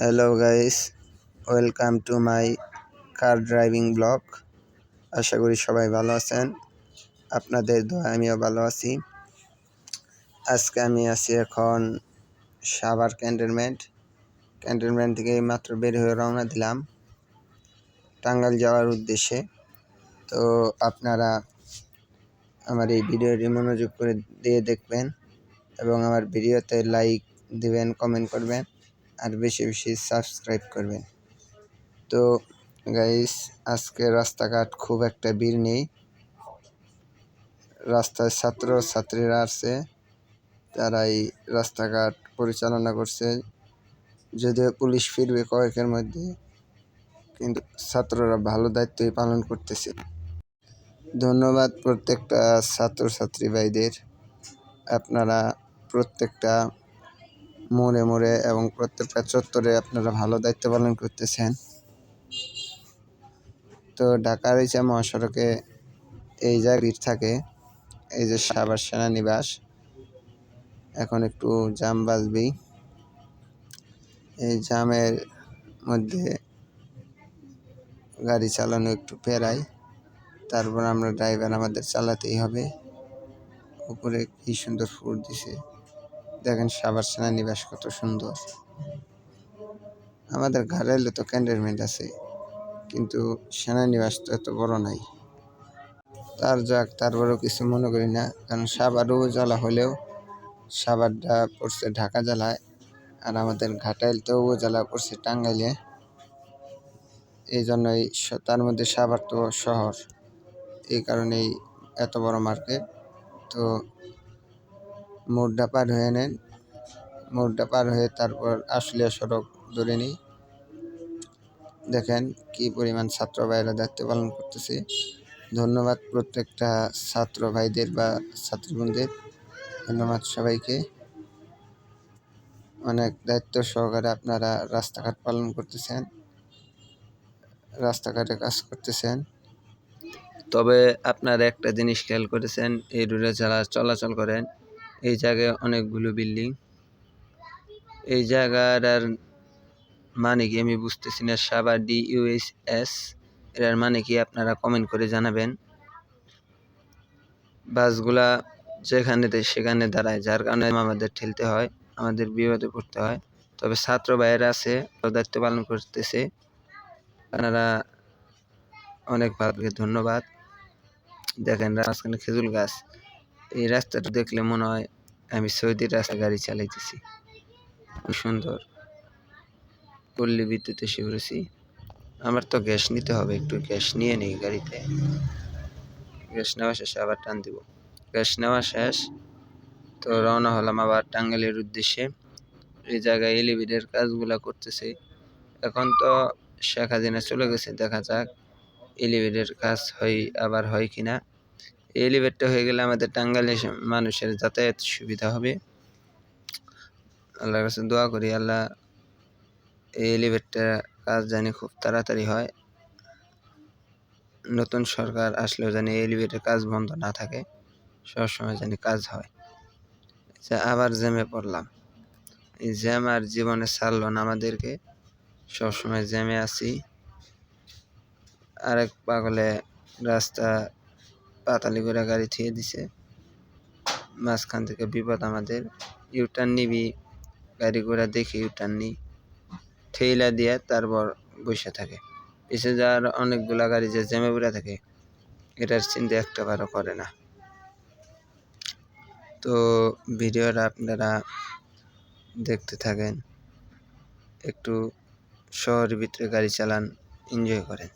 Hello guys, welcome to my car driving blog. আশা করি সবাই ভালো আছেন। আপনাদের দোয়া আমিও ভালো আছি। আজকে আমি আছি এখন সাভার ক্যান্টনমেন্ট থেকে মাত্র বের হয়ে রওনা দিলাম টাঙ্গাইল যাওয়ার উদ্দেশ্যে। তো আপনারা আমার এই ভিডিওটি মনোযোগ করে দিয়ে দেখবেন এবং আমার ভিডিওতে লাইক দিবেন, কমেন্ট করবেন আর বেশি বেশি সাবস্ক্রাইব করবেন। তো গাইস, আজকে রাস্তাঘাট খুব একটা ভিড় নেই। রাস্তায় ছাত্রীরা আছে, তারাই রাস্তাঘাট পরিচালনা করছে। যদিও পুলিশ ফিরবে কয়েকের মধ্যে, কিন্তু ছাত্ররা ভালো দায়িত্বই পালন করতেছে। ধন্যবাদ প্রত্যেকটা ছাত্রছাত্রী ভাইদের। আপনারা প্রত্যেকটা মোড়ে মোড়ে এবং প্রত্যেকটা চত্বরে আপনারা ভালো দায়িত্ব পালন করতেছেন। তো ঢাকার এই যে মহাসড়কে এই জায়গায় ভিড় থাকে, এই যে সাভার সেনানিবাস, এখন একটু জাম বাজবেই। এই জামের মধ্যে গাড়ি চালানো একটু পেরাই, তারপর আমরা ড্রাইভার আমাদের চালাতেই হবে। উপরে কি সুন্দর ফুল দিছে, দেখেন সাভার সেনানিবাস কত সুন্দর। আমাদের ঘাড়াইলে তো ক্যান্টনমেন্ট আছে, কিন্তু সেনানিবাস তো এত বড় নাই। তারপরেও কিছু মনে করি না, কারণ সাভার উপজেলা হলেও সাভারটা পড়ছে ঢাকা জেলায়, আর আমাদের ঘাটাইল তো উপজেলা পড়ছে টাঙ্গাইলে। এই জন্যই তার মধ্যে সাভার তো শহর, এই কারণেই এত বড় মার্কেট। তো মোড়টা পার হয়ে নেন, মোড়টা পার হয়ে তারপর আশুলিয়া সড়ক ধরে নিই। দেখেন কি পরিমাণ ছাত্র ভাইরা দায়িত্ব পালন করতেছে। ধন্যবাদ প্রত্যেকটা ছাত্র ভাইদের বা ছাত্রবৃন্দের, ধন্যবাদ সবাইকে। অনেক দায়িত্ব সহকারে আপনারা রাস্তাঘাট পালন করতেছেন, রাস্তাঘাটে কাজ করতেছেন। তবে আপনারা একটা জিনিস খেয়াল করেছেন, এই রোডে যারা চলাচল করেন, এই জায়গায় অনেকগুলো বিল্ডিং। এই জায়গার মানে কি আমি বুঝতেছি না। সাভার DUSS এর মানে কি আপনারা কমেন্ট করে জানাবেন। বাসগুলা যেখানে সেখানে দাঁড়ায়, যার কারণে আমাদের ঠেলতে হয়, আমাদের বিপদে পড়তে হয়। তবে ছাত্র ভাইয়েরা আছে, দায়িত্ব পালন করতেছে, আপনারা অনেক ভালো, ধন্যবাদ। দেখেন রাস্তাখানে খেজুর গাছ, এই রাস্তাটা দেখলে মনে হয় আমি সৌদির রাস্তায় গাড়ি চালাইতেছি। খুব সুন্দর, পল্লী বিদ্যুৎ এসে পড়েছি। আমার তো গ্যাস নিতে হবে, একটু গ্যাস নিয়ে নেই গাড়িতে। গ্যাস নেওয়া শেষে আবার টান দিব। গ্যাস নেওয়া শেষ, তো রওনা হলাম আবার টাঙ্গাইলের উদ্দেশ্যে। এই জায়গায় এলিভেটের কাজগুলা করতেছে। এখন তো শেখ হাসিনা চলে গেছে, দেখা যাক এলিভেটের কাজ হয় কিনা। এলিভেটটা হয়ে গেলে আমাদের টাঙ্গাইলের মানুষের যাতায়াত সুবিধা হবে। আল্লাহর কাছে দোয়া করি, আল্লাহ এই এলিভেটটা কাজ জানি খুব তাড়াতাড়ি হয়। নতুন সরকার আসলেও জানি এলিভেটের কাজ বন্ধ না থাকে, সবসময় জানি কাজ হয়। আবার জ্যামে পড়লাম, এই জ্যাম আর জীবনে ছাড়লো না আমাদেরকে, সবসময় জ্যামে আছি। আরেক পাগলে রাস্তা পাতালি করে গাড়ি থুয়ে দিছে, মাঝখান থেকে বিপদ আমাদের। ইউটার্ন নিবি, গাড়ি ঘোড়া দেখে ইউটার্ন নিই, ঠেলা দিয়ে তারপর বসে থাকে। এসে যাওয়ার অনেকগুলা গাড়ি যে জ্যামে পড়ে থাকে, এটার চিন্তা একটাবারও করে না। তো ভিডিওটা আপনারা দেখতে থাকেন, একটু শহরের ভিতরে গাড়ি চালান, এনজয় করেন।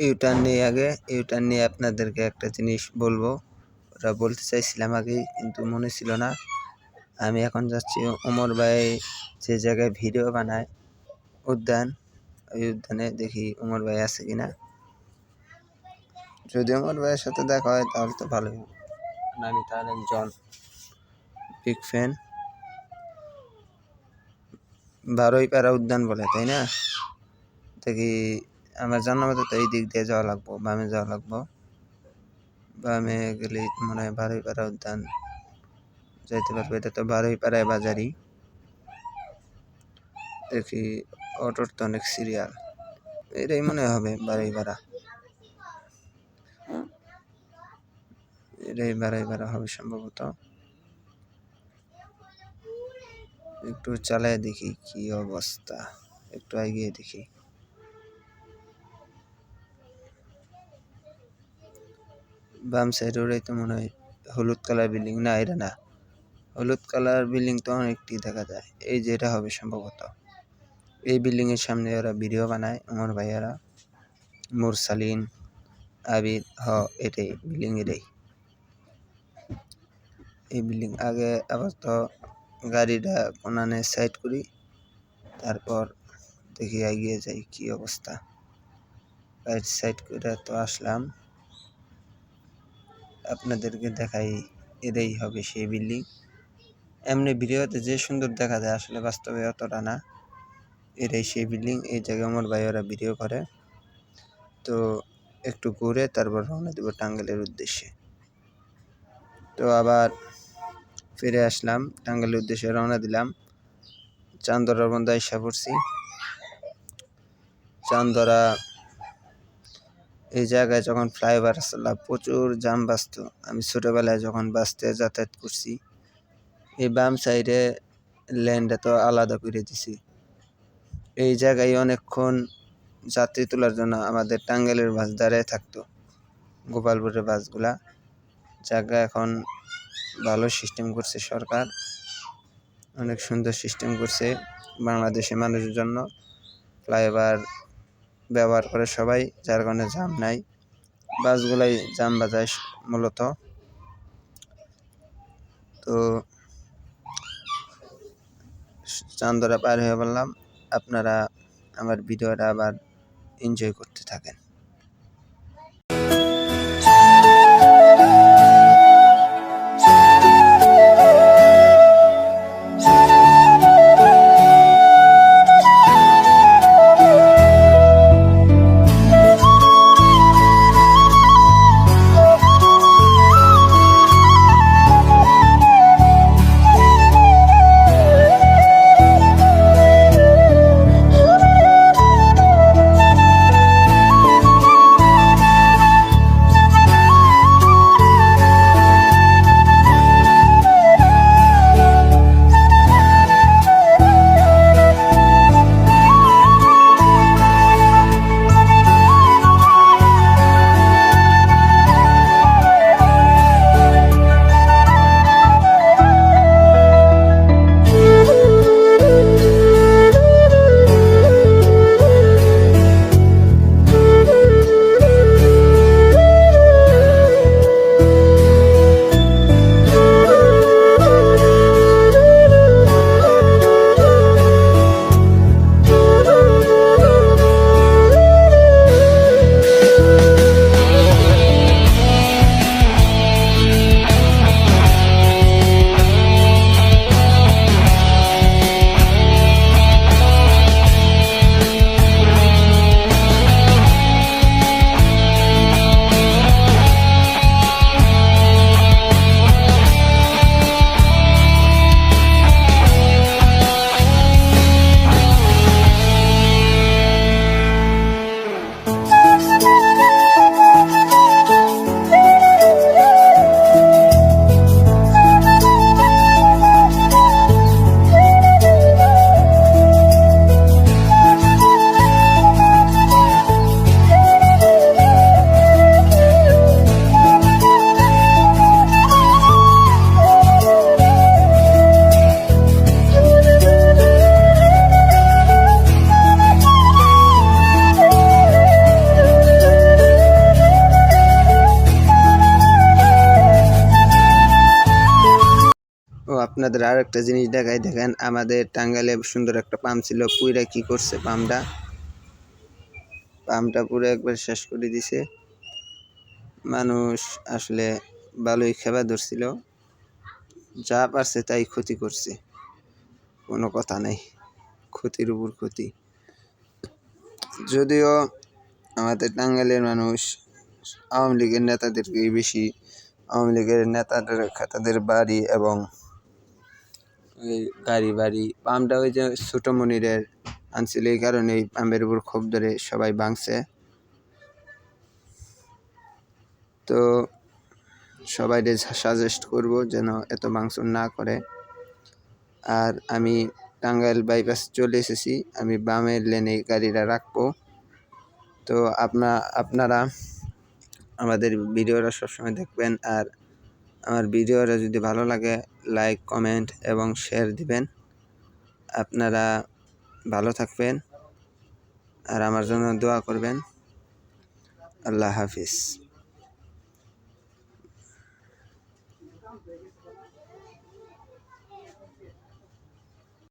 ইউটার্ন নিয়ে আপনাদেরকে একটা জিনিস বলবো, ওটা বলতে চাইছিলাম আগেই কিন্তু মনে ছিল না। আমি এখন যাচ্ছি ওমর ভাই যে জায়গায় ভিডিও বানায় উদ্যান, ওই উদ্যানে দেখি ওমর ভাই আছে কিনা। যদি ওমর ভাইয়ের সাথে দেখা হয় তাহলে তো ভালোই। আমি তার একজন বিগ ফ্যান। 12ই-পাড়া উদ্যান বলে, তাই না? দেখি আমার জানা মতো তো এই দিক দিয়ে যাওয়া লাগবো, বামে যাওয়া লাগবো। বামে গেলে মনে হয় 12ই-পাড়া উদ্যান যাইতে পারবো। এটা তো 12ই-পাড়ায় বাজারই। দেখি অটোর তো অনেক সিরিয়াল, এটাই মনে হবে 12ই-পাড়া, এটাই 12ই-পাড়া হবে সম্ভবত। একটু চালায় দেখি কি অবস্থা, একটু এগিয়ে দেখি। বাম সাইড ওটাই তো মনে হয় হলুদ কালার বিল্ডিং। না, এটা না, হলুদ কালার বিল্ডিং তো অনেকটি দেখা যায়। এই যে এটা হবে সম্ভবত। এই বিল্ডিং এর সামনে ওরা ভিডিও বানায় ওমর ভাইয়ারা, মুরসালিন, আবিদ। এটাই বিল্ডিং, এটাই এই বিল্ডিং। আগে আপাতত গাড়িটা কোনানে সাইড করি, তারপর দেখি এগিয়ে যাই কি অবস্থা। গাড়ি সাইড করে তো আসলাম, আপনাদেরকে দেখাই। এটাই হবে সেই বিল্ডিং। এমনি ভিডিওতে যে সুন্দর দেখা যায় আসলে বাস্তবে অতটা না। এটাই সেই বিল্ডিং। এই জায়গায় ওমর ভাই ওরা ভিডিও করে। তো একটু ঘুরে তারপর রওনা দেব টাঙ্গাইলের উদ্দেশ্যে। তো আবার ফিরে আসলাম, টাঙ্গাইলের উদ্দেশ্যে রওনা দিলাম। চান্দরার বন্ধ আইসা পড়ছি। চান্দরা এই জায়গায় যখন ফ্লাইওভার আসলে প্রচুর জাম বাঁচত। আমি ছোটবেলায় যখন বাসতে যাতায়াত করছি, এই বাম সাইডে লেনটা তো আলাদা করে দিছি। এই জায়গায় অনেকক্ষণ যাত্রী তোলার জন্য আমাদের টাঙ্গাইলের বাস দাঁড়ায় থাকতো, গোপালপুরের বাসগুলা। জায়গা এখন ভালো সিস্টেম করছে সরকার, অনেক সুন্দর সিস্টেম করছে বাংলাদেশের মানুষের জন্য। ফ্লাইওভার ব্যবহার করে সবাই, যার কারণে জাম নাই। বাসগুলাই জাম বাজায় মূলত। তো চান্দরা পার হয়ে বললাম, আপনারা আমার ভিডিওটা আবার এনজয় করতে থাকেন। আপনাদের আর একটা জিনিস দেখাই, দেখেন আমাদের টাঙ্গাইলে সুন্দর একটা পাম্প ছিল, পুইরা কি করছে পাম্পটা পুরো একবার শেষ করে দিছে। মানুষ আসলে ভালোই খেবা ধরছিল, যা পারছে তাই ক্ষতি করছে, কোনো কথা নাই, ক্ষতির উপর ক্ষতি। যদিও আমাদের টাঙ্গাইলের মানুষ আওয়ামী লীগের নেতাদেরকে বেশি, আওয়ামী লীগের নেতাদের তাদের বাড়ি এবং এই বাড়ি পাম্পটা ওই যে ছোট মনিরের আনছিল, এই কারণে এই পাম্পের উপর ক্ষোভ ধরে সবাই ভাঙছে। তো সবাই সাজেস্ট করব যেন এত ভাঙচুর না করে। আর আমি টাঙ্গাইল বাইপাস চলে এসেছি, আমি বামের লেনে গাড়িটা রাখবো। তো আপনারা আমাদের ভিডিওটা সবসময় দেখবেন, আর আমার ভিডিওটা যদি ভালো লাগে লাইক, কমেন্ট এবং শেয়ার দিবেন। আপনারা ভালো থাকবেন আর আমার জন্য দোয়া করবেন। আল্লাহ হাফিজ।